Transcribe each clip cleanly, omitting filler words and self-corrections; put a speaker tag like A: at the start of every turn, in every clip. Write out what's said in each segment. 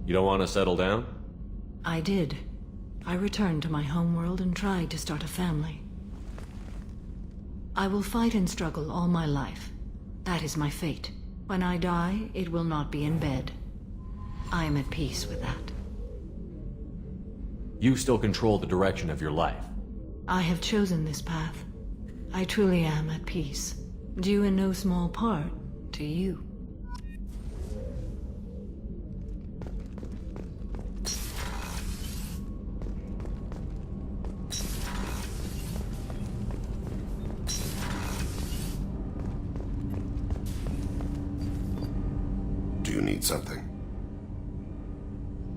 A: You don't want to settle down?
B: I did. I returned to my homeworld and tried to start a family. I will fight and struggle all my life. That is my fate. When I die, it will not be in bed. I am at peace with that.
A: You still control the direction of your life.
B: I have chosen this path. I truly am at peace, due in no small part to you.
C: Do you need something?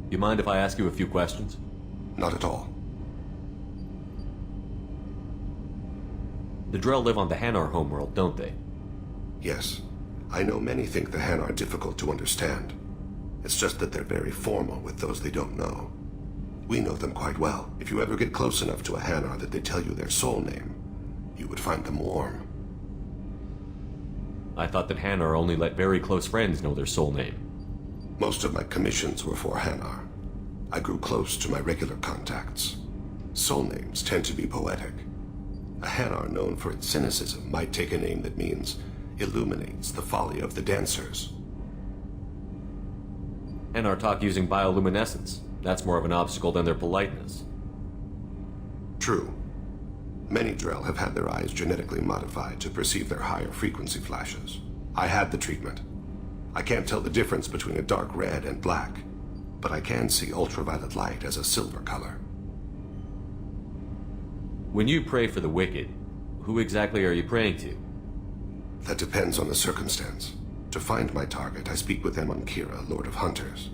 A: You mind if I ask you a few questions?
C: Not at all.
A: The Drell live on the Hanar homeworld, don't they?
C: Yes. I know many think the Han are difficult to understand. It's just that they're very formal with those they don't know. We know them quite well. If you ever get close enough to a Hanar that they tell you their soul name, you would find them warm.
A: I thought that Hanar only let very close friends know their soul name.
C: Most of my commissions were for Hanar. I grew close to my regular contacts. Soul names tend to be poetic. A Hanar known for its cynicism might take a name that means illuminates the folly of the dancers.
A: Hanar talk using bioluminescence. That's more of an obstacle than their politeness.
C: True. Many Drell have had their eyes genetically modified to perceive their higher frequency flashes. I had the treatment. I can't tell the difference between a dark red and black, but I can see ultraviolet light as a silver color.
A: When you pray for the wicked, who exactly are you praying to?
C: That depends on the circumstance. To find my target, I speak with them on Kira, Lord of Hunters.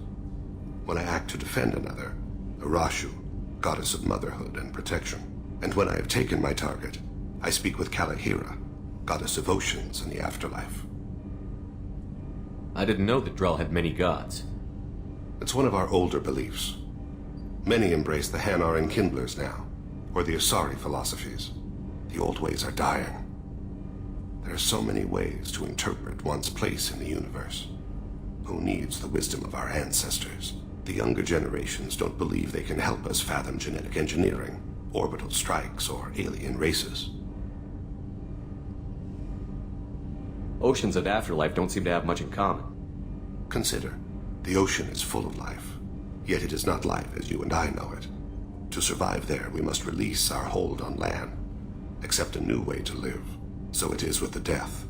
C: When I act to defend another, Arashu, Goddess of Motherhood and Protection. And when I have taken my target, I speak with Kalahira, Goddess of Oceans and the Afterlife.
A: I didn't know that Drell had many gods.
C: It's one of our older beliefs. Many embrace the Hanar and Kindlers now, or the Asari philosophies. The old ways are dying. There are so many ways to interpret one's place in the universe. Who needs the wisdom of our ancestors? The younger generations don't believe they can help us fathom genetic engineering, orbital strikes, or alien races.
A: Oceans and Afterlife don't seem to have much in common.
C: Consider, the ocean is full of life, yet it is not life as you and I know it. To survive there, we must release our hold on land, accept a new way to live. So it is with the death.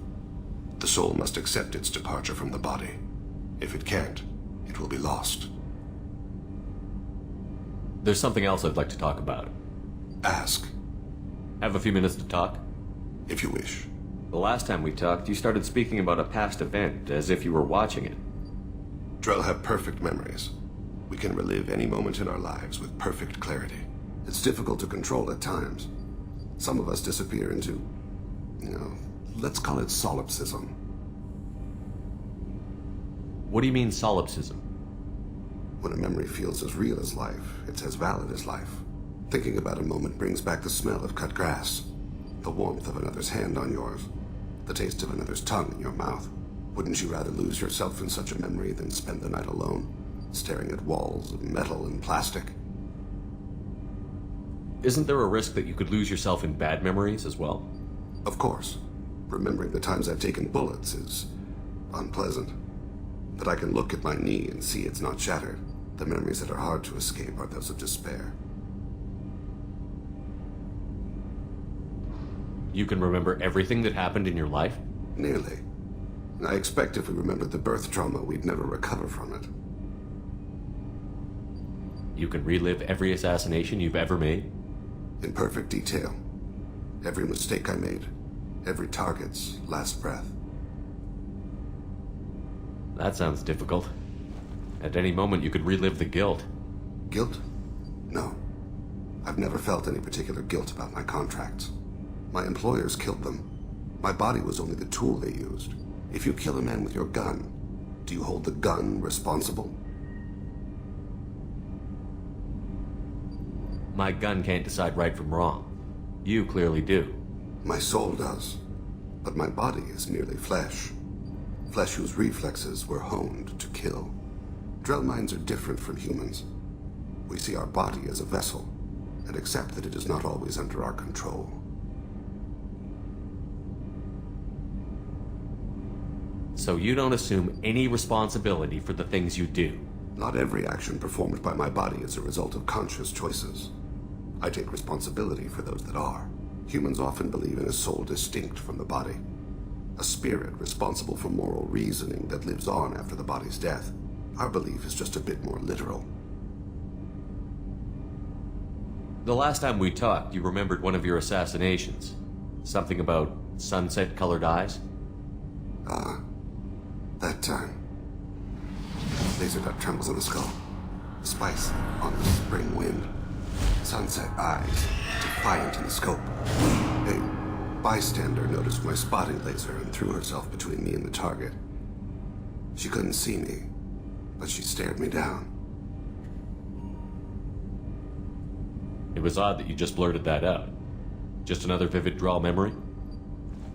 C: The soul must accept its departure from the body. If it can't, it will be lost.
A: There's something else I'd like to talk about.
C: Ask,
A: Have a few minutes to talk?
C: if you wish.
A: The last time we talked, you started speaking about a past event, as if you were watching it.
C: Drell have perfect memories. We can relive any moment in our lives with perfect clarity. It's difficult to control at times. Some of us disappear into, let's call it solipsism.
A: What do you mean, solipsism?
C: When a memory feels as real as life, it's as valid as life. Thinking about a moment brings back the smell of cut grass, the warmth of another's hand on yours, the taste of another's tongue in your mouth. Wouldn't you rather lose yourself in such a memory than spend the night alone, staring at walls of metal and plastic?
A: Isn't there a risk that you could lose yourself in bad memories as well?
C: Of course. Remembering the times I've taken bullets is unpleasant. But I can look at my knee and see it's not shattered. The memories that are hard to escape are those of despair.
A: You can remember everything that happened in your life?
C: Nearly. I expect if we remembered the birth trauma, we'd never recover from it.
A: You can relive every assassination you've ever made?
C: In perfect detail. Every mistake I made. Every target's last breath.
A: That sounds difficult. At any moment, you could relive the guilt.
C: Guilt? No. I've never felt any particular guilt about my contracts. My employers killed them. My body was only the tool they used. If you kill a man with your gun, do you hold the gun responsible?
A: My gun can't decide right from wrong. You clearly do.
C: My soul does. But my body is merely flesh. Flesh whose reflexes were honed to kill. Drell minds are different from humans. We see our body as a vessel, and accept that it is not always under our control.
A: So you don't assume any responsibility for the things you do?
C: Not every action performed by my body is a result of conscious choices. I take responsibility for those that are. Humans often believe in a soul distinct from the body. A spirit responsible for moral reasoning that lives on after the body's death. Our belief is just a bit more literal.
A: The last time we talked, you remembered one of your assassinations. Something about sunset-colored eyes?
C: That time. Laser dot trembles in the skull. Spice on the spring wind. Sunset eyes, defiant in the scope. A bystander noticed my spotting laser and threw herself between me and the target. She couldn't see me, but she stared me down.
A: It was odd that you just blurted that out. Just another vivid draw memory?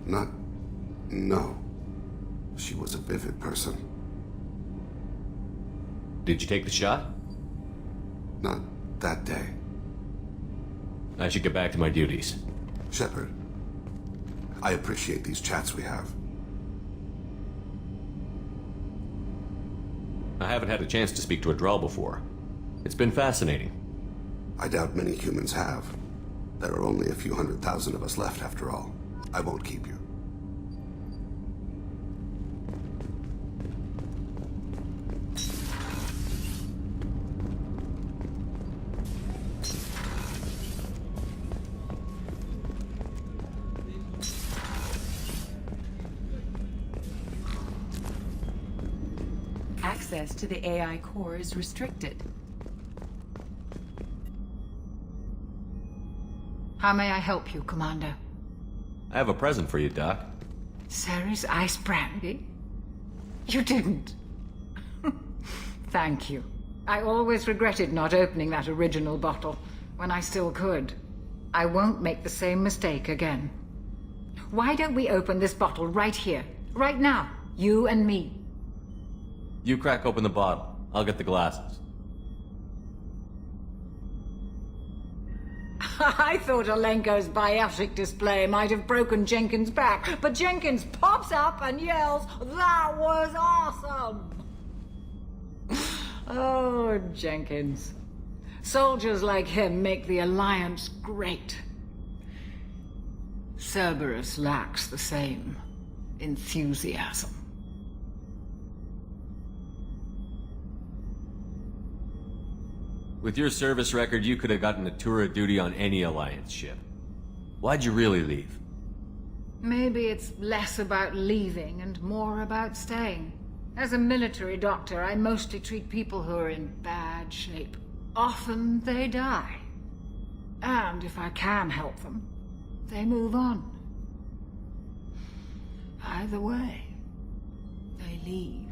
C: No. She was a vivid person.
A: Did you take the shot?
C: Not that day.
A: I should get back to my duties.
C: Shepard, I appreciate these chats we have.
A: I haven't had a chance to speak to a Drell before. It's been fascinating.
C: I doubt many humans have. There are only a few 100,000 of us left after all. I won't keep you.
D: Access to the AI core is restricted.
B: How may I help you, Commander?
A: I have a present for you, Doc.
B: Sarah's ice brandy? You didn't. Thank you. I always regretted not opening that original bottle when I still could. I won't make the same mistake again. Why don't we open this bottle right here, right now, you and me?
A: You crack open the bottle. I'll get the glasses.
B: I thought Alenko's biotic display might have broken Jenkins' back, but Jenkins pops up and yells, "That was awesome!" Oh, Jenkins. Soldiers like him make the Alliance great. Cerberus lacks the same enthusiasm.
A: With your service record, you could have gotten a tour of duty on any Alliance ship. Why'd you really leave?
B: Maybe it's less about leaving and more about staying. As a military doctor, I mostly treat people who are in bad shape. Often they die. And if I can help them, they move on. Either way, they leave.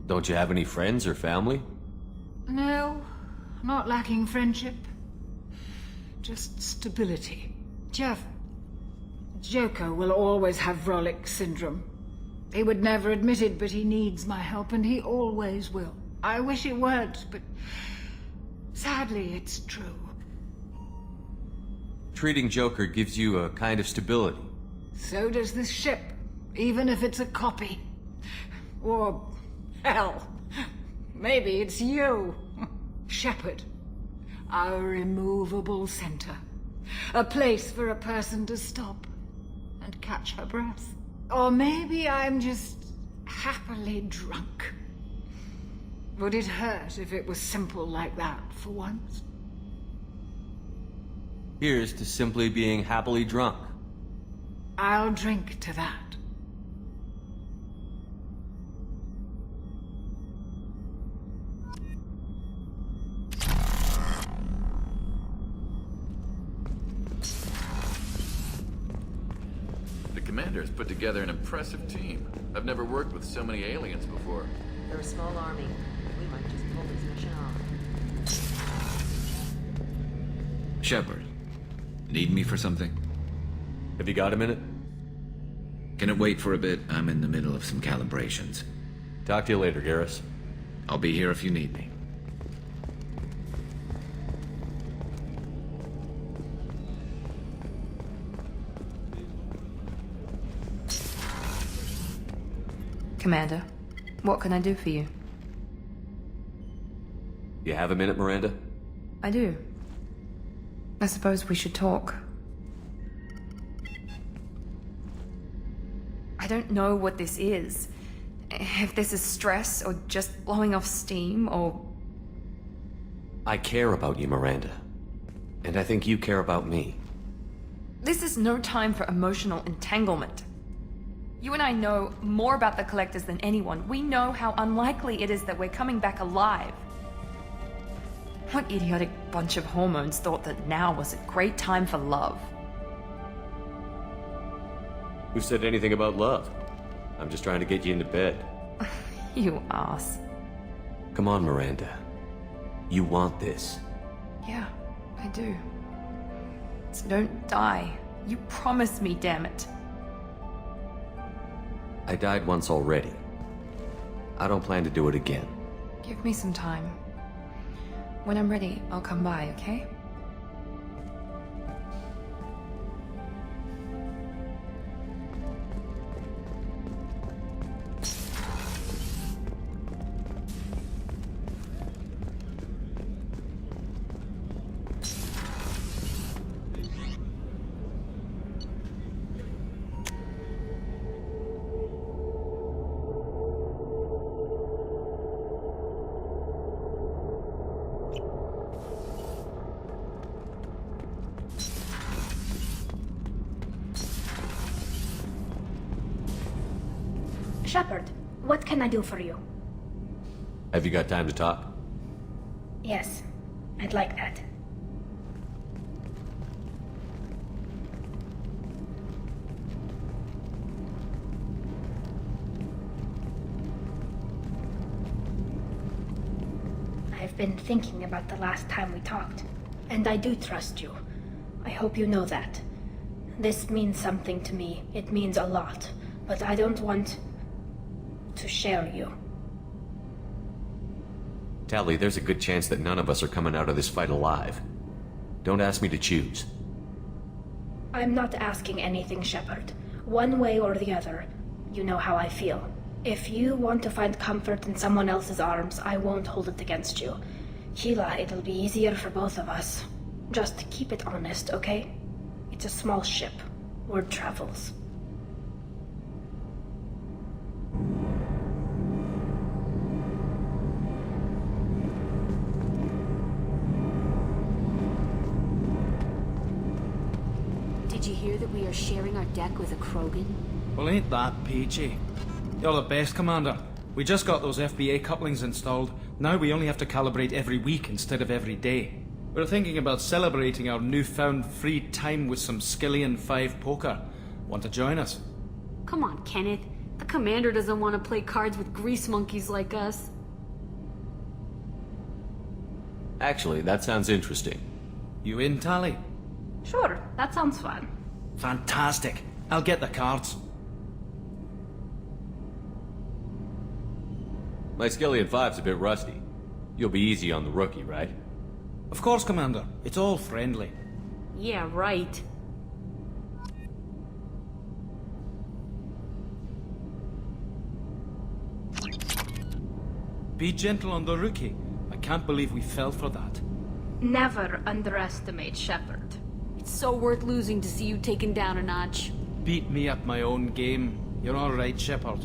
A: Don't you have any friends or family?
B: No, not lacking friendship. Just stability. Joker will always have Vrolic syndrome. He would never admit it, but he needs my help, and he always will. I wish it weren't, but sadly, it's true.
A: Treating Joker gives you a kind of stability.
B: So does this ship, even if it's a copy. Or, hell, maybe it's you, Shepard. Our immovable center. A place for a person to stop and catch her breath. Or maybe I'm just happily drunk. Would it hurt if it was simple like that for once?
A: Here's to simply being happily drunk.
B: I'll drink to that.
E: The commander has put together an impressive team. I've never worked with so many aliens before.
F: They're a small army. We might just pull this mission off.
G: Shepard, need me for something?
A: Have you got a minute?
G: Can it wait for a bit? I'm in the middle of some calibrations.
A: Talk to you later, Garrus.
G: I'll be here if you need me.
D: Commander, what can I do for you?
A: You have a minute, Miranda?
D: I do. I suppose we should talk. I don't know what this is. If this is stress, or just blowing off steam, or...
A: I care about you, Miranda. And I think you care about me.
D: This is no time for emotional entanglement. You and I know more about the Collectors than anyone. We know how unlikely it is that we're coming back alive. What idiotic bunch of hormones thought that now was a great time for love?
A: Who said anything about love? I'm just trying to get you into bed.
D: You ass.
A: Come on, Miranda. You want this.
D: Yeah, I do. So don't die. You promised me, damn it.
A: I died once already. I don't plan to do it again.
D: Give me some time. When I'm ready, I'll come by, okay?
H: Shepard, what can I do for you?
A: Have you got time to talk?
H: Yes, I'd like that. I've been thinking about the last time we talked, and I do trust you. I hope you know that. This means something to me. It means a lot, but I don't want to share you.
A: Tali, there's a good chance that none of us are coming out of this fight alive. Don't ask me to choose.
H: I'm not asking anything, Shepard. One way or the other, you know how I feel. If you want to find comfort in someone else's arms, I won't hold it against you. Sheila, it'll be easier for both of us. Just keep it honest, okay? It's a small ship. Word travels.
F: Did you hear that we are sharing our deck with a Krogan?
I: Well, ain't that peachy? You're the best, Commander. We just got those FBA couplings installed. Now we only have to calibrate every week instead of every day. We're thinking about celebrating our newfound free time with some Skillian 5 poker. Want to join us?
J: Come on, Kenneth. The commander doesn't want to play cards with grease monkeys like us.
A: Actually, that sounds interesting.
I: You in, Tali?
H: Sure, that sounds fun.
I: Fantastic. I'll get the cards.
A: My Skillian 5's a bit rusty. You'll be easy on the rookie, right?
I: Of course, Commander. It's all friendly.
J: Yeah, right.
I: Be gentle on the rookie. I can't believe we fell for that.
H: Never underestimate Shepard.
J: It's so worth losing to see you taken down a notch.
I: Beat me at my own game. You're all right, Shepard.